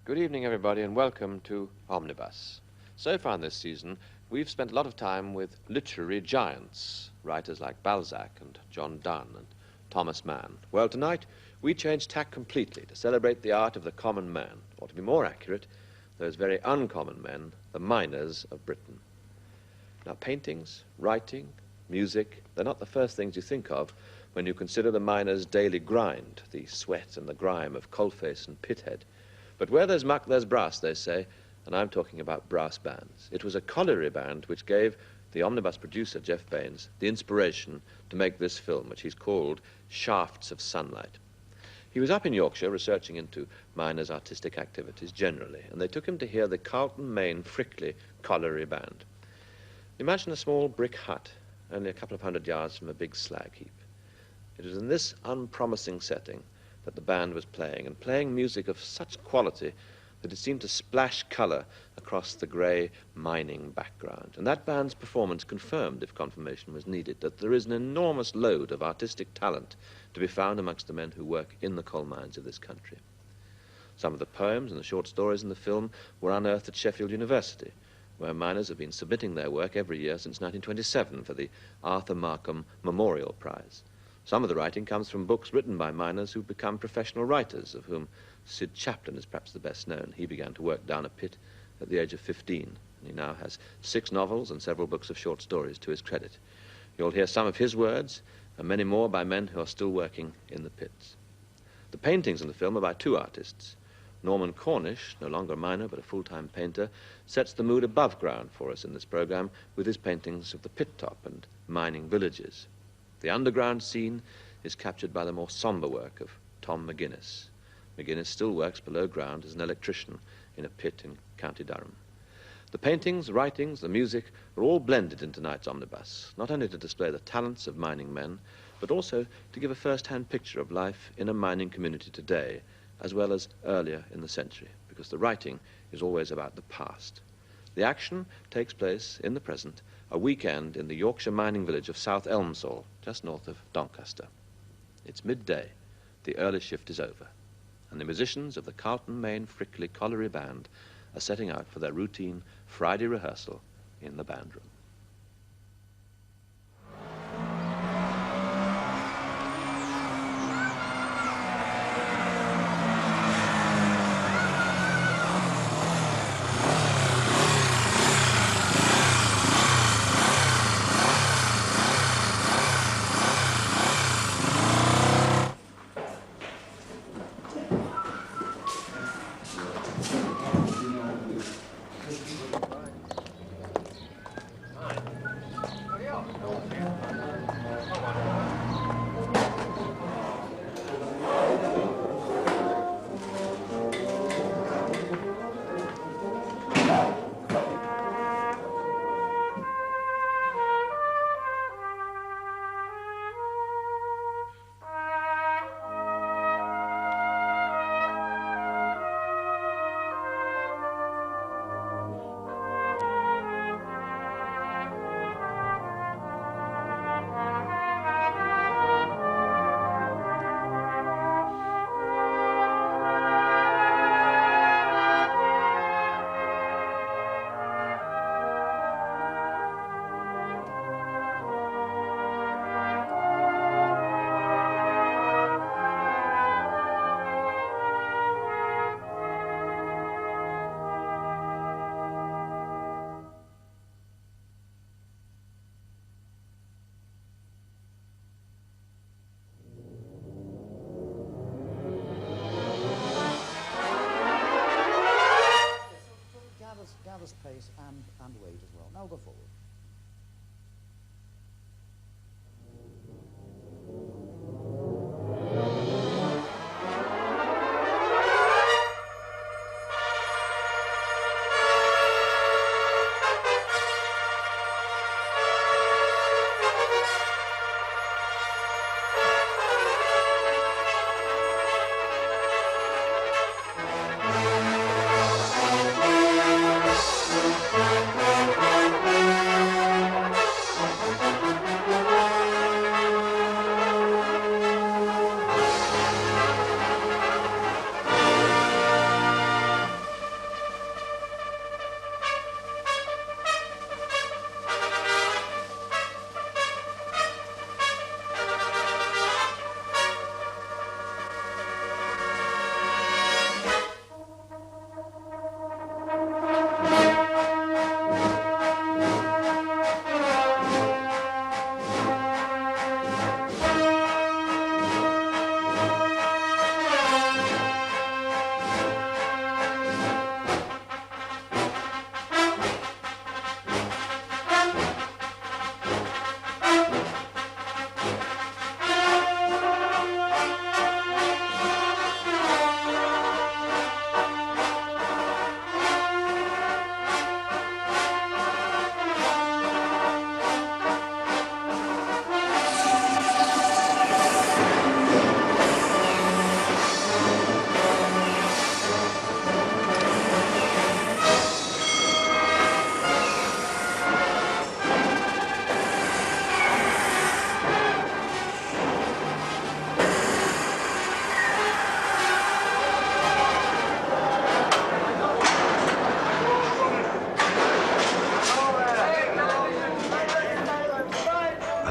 Good evening, everybody, and welcome to Omnibus. So far in this season, we've spent a lot of time with literary giants, writers like Balzac and John Donne and Thomas Mann. Well, tonight, we change tack completely to celebrate the art of the common man, or to be more accurate, those very uncommon men, the miners of Britain. Now, paintings, writing, music, they're not the first things you think of when you consider the miner's daily grind, the sweat and the grime of coalface and pithead. But where there's muck, there's brass, they say, and I'm talking about brass bands. It was a colliery band which gave the Omnibus producer, Jeff Baines, the inspiration to make this film, which he's called Shafts of Sunlight. He was up in Yorkshire researching into miners' artistic activities generally, and they took him to hear the Carlton, Maine, Frickley Colliery band. Imagine a small brick hut, only a couple of 100 yards from a big slag heap. It was in this unpromising setting that the band was playing, and playing music of such quality that it seemed to splash colour across the grey mining background. And that band's performance confirmed, if confirmation was needed, that there is an enormous load of artistic talent to be found amongst the men who work in the coal mines of this country. Some of the poems and the short stories in the film were unearthed at Sheffield University, where miners have been submitting their work every year since 1927 for the Arthur Markham Memorial Prize. Some of the writing comes from books written by miners who've become professional writers, of whom Sid Chaplin is perhaps the best known. He began to work down a pit at the age of 15, and he now has 6 novels and several books of short stories to his credit. You'll hear some of his words, and many more by men who are still working in the pits. The paintings in the film are by 2 artists. Norman Cornish, no longer a miner but a full-time painter, sets the mood above ground for us in this program with his paintings of the pit top and mining villages. The underground scene is captured by the more somber work of Tom McGuinness. McGuinness still works below ground as an electrician in a pit in County Durham. The paintings, the writings, the music are all blended in tonight's omnibus, not only to display the talents of mining men, but also to give a first-hand picture of life in a mining community today, as well as earlier in the century, because the writing is always about the past. The action takes place in the present, a weekend in the Yorkshire mining village of South Elmsall, just north of Doncaster. It's midday, the early shift is over, and the musicians of the Carlton, Maine, Frickley Colliery band are setting out for their routine Friday rehearsal in the band room.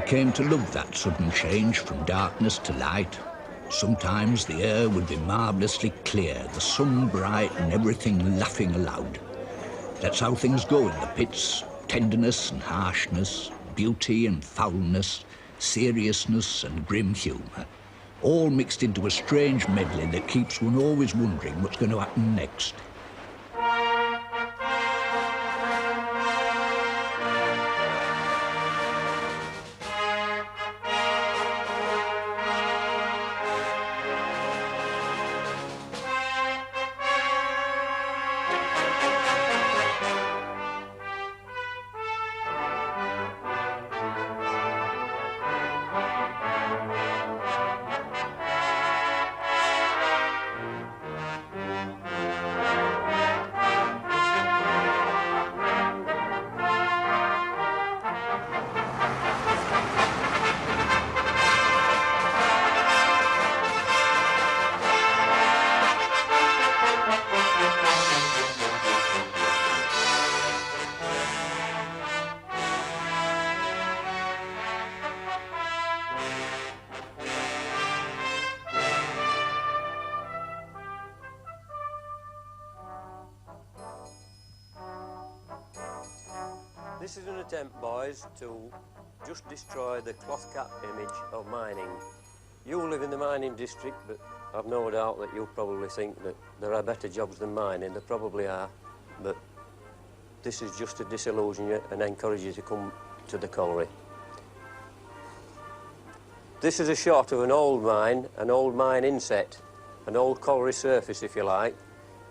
came to love that sudden change from darkness to light. Sometimes the air would be marvellously clear, the sun bright and everything laughing aloud. That's how things go in the pits. Tenderness and harshness, beauty and foulness, seriousness and grim humour, all mixed into a strange medley that keeps one always wondering what's going to happen next. This is an attempt, boys, to just destroy the cloth cap image of mining. You live in the mining district, but I've no doubt that you'll probably think that there are better jobs than mining. There probably are, but this is just to disillusion you and encourage you to come to the colliery. This is a shot of an old mine inset, an old colliery surface, if you like.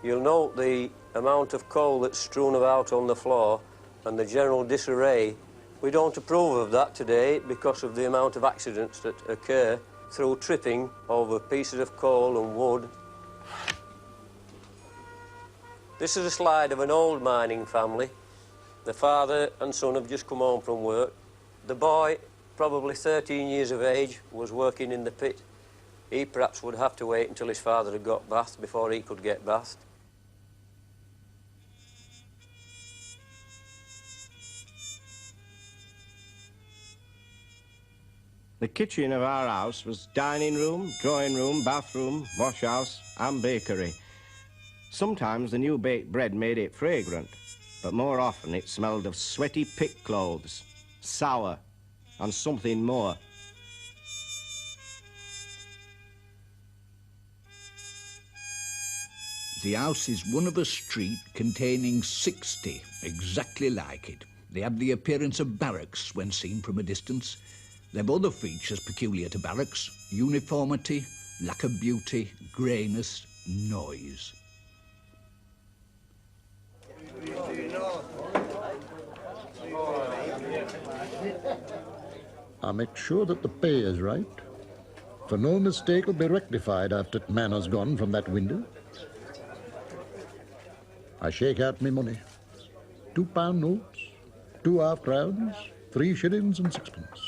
You'll note the amount of coal that's strewn about on the floor and the general disarray. We don't approve of that today because of the amount of accidents that occur through tripping over pieces of coal and wood. This is a slide of an old mining family. The father and son have just come home from work. The boy, probably 13 years of age, was working in the pit. He perhaps would have to wait until his father had got bathed before he could get bathed. The kitchen of our house was dining room, drawing room, bathroom, wash house and bakery. Sometimes the new baked bread made it fragrant, but more often it smelled of sweaty pit clothes, sour and something more. The house is one of a street containing 60 exactly like it. They have the appearance of barracks when seen from a distance. They've other features peculiar to barracks: uniformity, lack of beauty, greyness, noise. I make sure that the pay is right, for no mistake will be rectified after the man has gone from that window. I shake out me money. £2 notes, 2 half-crowns, 3 shillings and sixpence.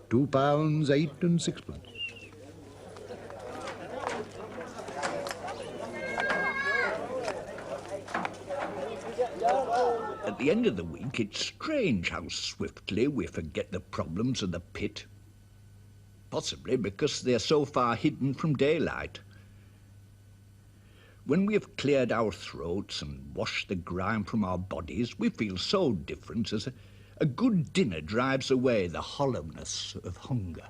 £2, 8 and sixpence. At the end of the week, it's strange how swiftly we forget the problems of the pit. Possibly because they're so far hidden from daylight. When we have cleared our throats and washed the grime from our bodies, we feel so different as a good dinner drives away the hollowness of hunger.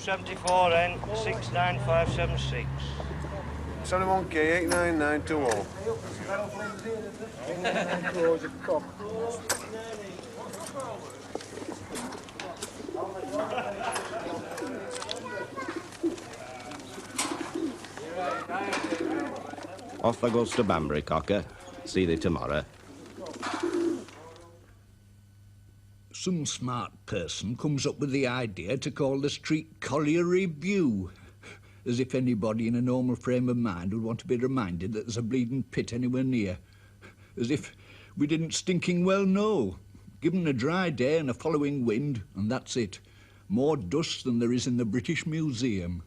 274 then, 69576. 71k 89920. Off I goes to Banbury, Cocker. See thee tomorrow. Some smart person comes up with the idea to call the street Colliery View, as if anybody in a normal frame of mind would want to be reminded that there's a bleeding pit anywhere near. As if we didn't stinking well know. Given a dry day and a following wind, and that's it. More dust than there is in the British Museum.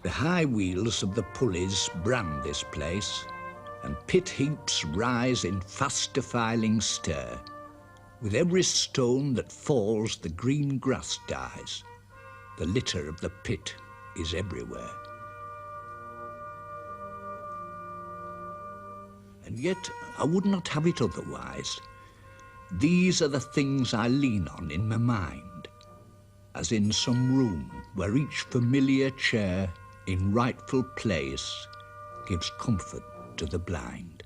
The high wheels of the pulleys brand this place, and pit heaps rise in fast defiling stir. With every stone that falls, the green grass dies. The litter of the pit is everywhere. And yet I would not have it otherwise. These are the things I lean on in my mind, as in some room where each familiar chair in rightful place gives comfort to the blind.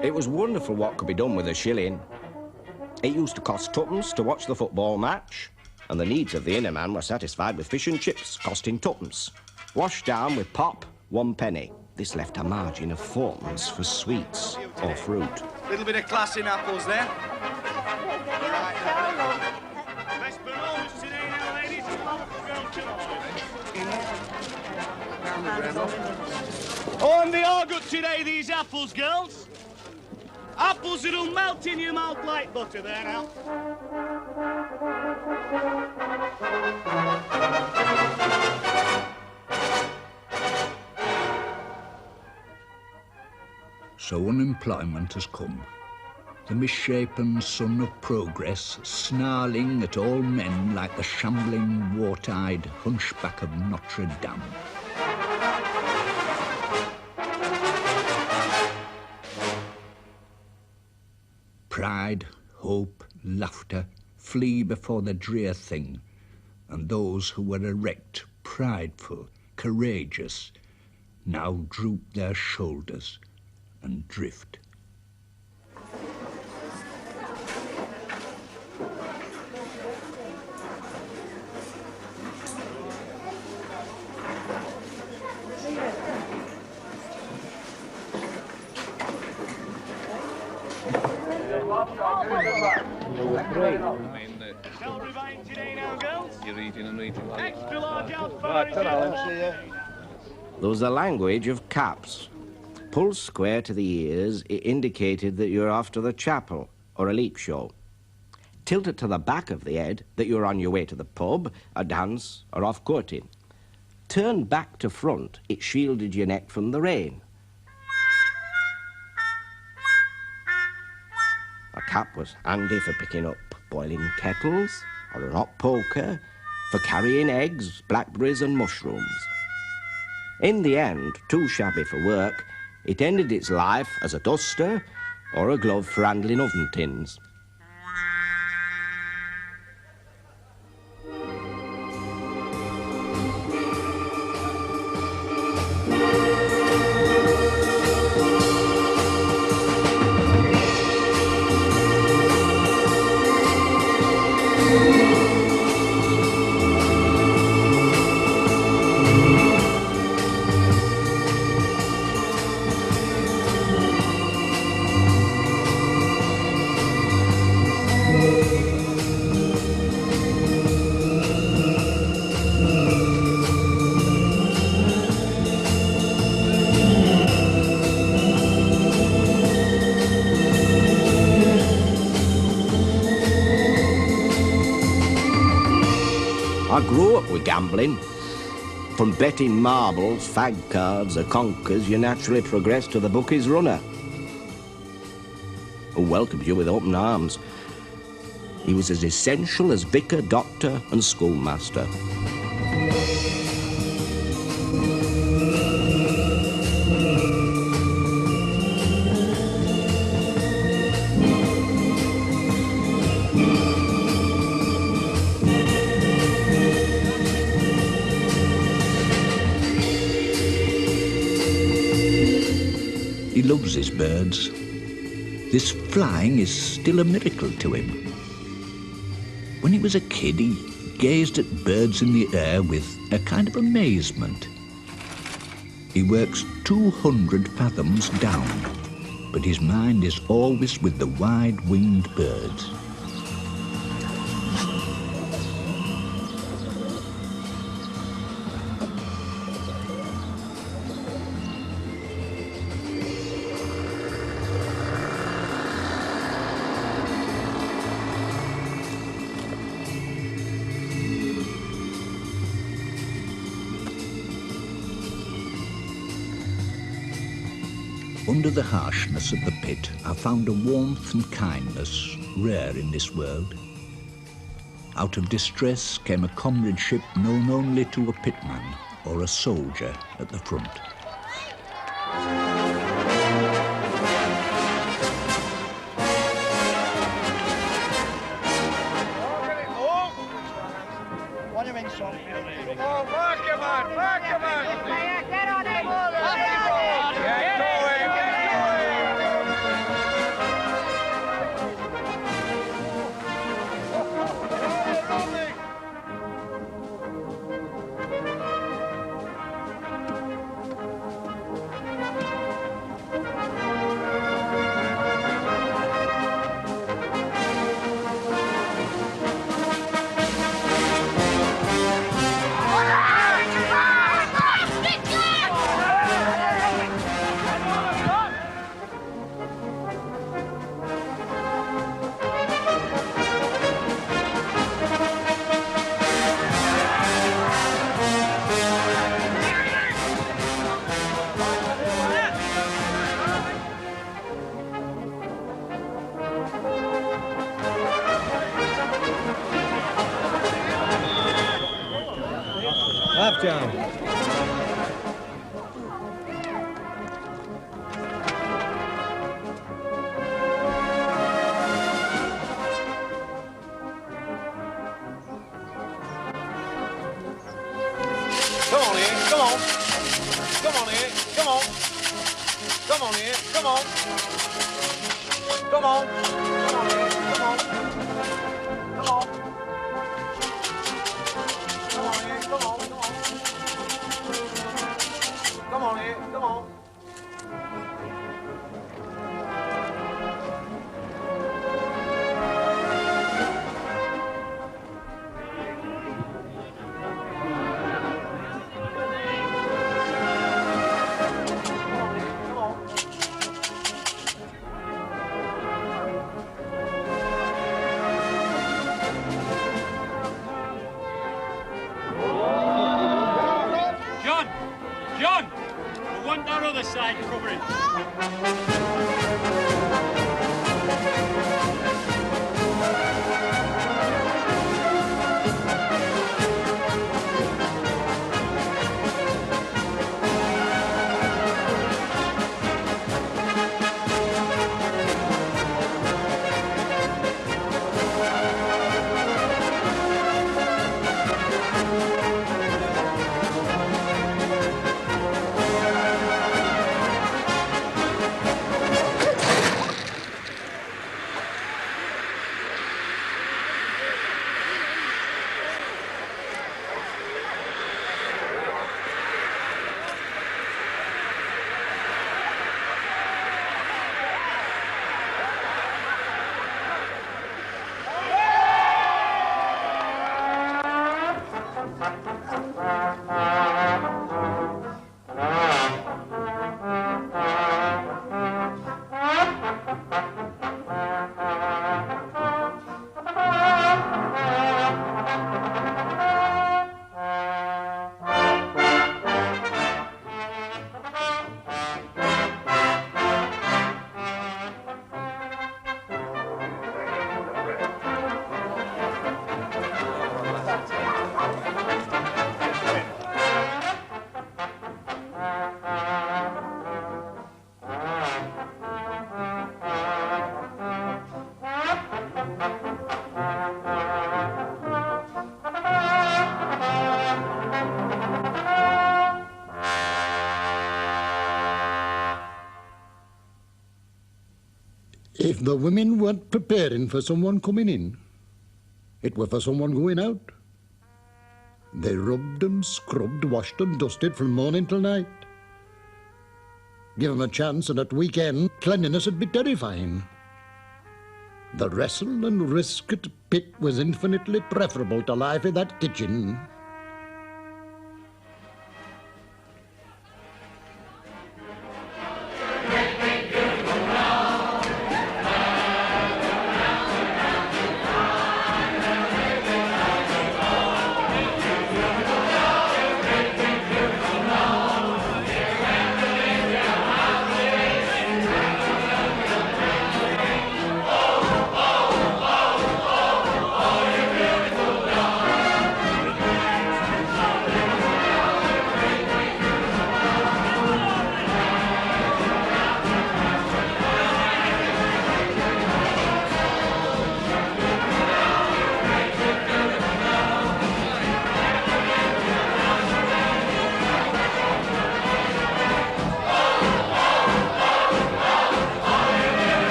It was wonderful what could be done with a shilling. It used to cost twopence to watch the football match, and the needs of the inner man were satisfied with fish and chips costing twopence. Washed down with pop, 1 penny. This left a margin of fourpence for sweets or fruit. Little bit of class in apples there. Best bananas today now, ladies. Oh, and they are good today, these apples, girls. Apples that'll melt in your mouth like butter there now. So unemployment has come. The misshapen son of progress, snarling at all men like the shambling, wart-eyed hunchback of Notre Dame. Pride, hope, laughter flee before the drear thing, and those who were erect, prideful, courageous, now droop their shoulders and drift. You're eating and eating. Extra large There was the language of caps. Pulled square to the ears, it indicated that you were off to the chapel or a leap show. Tilted to the back of the head, that you were on your way to the pub, a dance, or off courting. Turned back to front, it shielded your neck from the rain. A cap was handy for picking up boiling kettles, or an hot poker, for carrying eggs, blackberries and mushrooms. In the end, too shabby for work, it ended its life as a duster or a glove for handling oven tins. I grew up with gambling. From betting marbles, fag cards, or conkers, you naturally progress to the bookie's runner, who welcomes you with open arms. He was as essential as vicar, doctor, and schoolmaster. He loves his birds. This flying is still a miracle to him. When he was a kid, he gazed at birds in the air with a kind of amazement. He works 200 fathoms down, but his mind is always with the wide-winged birds. Under the harshness of the pit, I found a warmth and kindness rare in this world. Out of distress came a comradeship known only to a pitman or a soldier at the front. Stick John. Come on, Ian, come on. Come on, Ian, come on. Come on, Ian, come on. Come on. Come on, Ian, come on. Come on. Come on, Ian, come on, come on. Come on, Ian, come on. John! We want that other side covering. If the women weren't preparing for someone coming in, it were for someone going out. They rubbed and scrubbed, washed and dusted from morning till night. Give 'em a chance, and at weekend, cleanliness would be terrifying. The wrestle and risk at pit was infinitely preferable to life in that kitchen.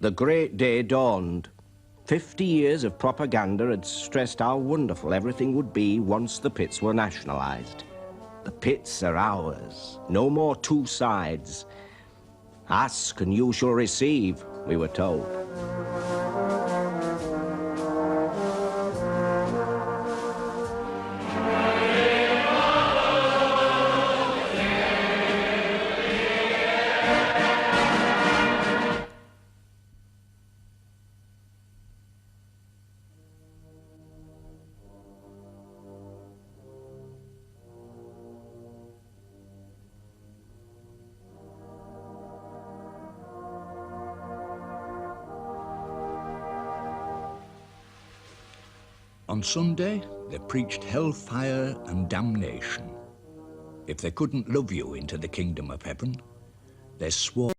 The great day dawned. 50 years of propaganda had stressed how wonderful everything would be once the pits were nationalised. The pits are ours. No more two sides. Ask and you shall receive, we were told. On Sunday, they preached hellfire and damnation. If they couldn't love you into the kingdom of heaven, they swore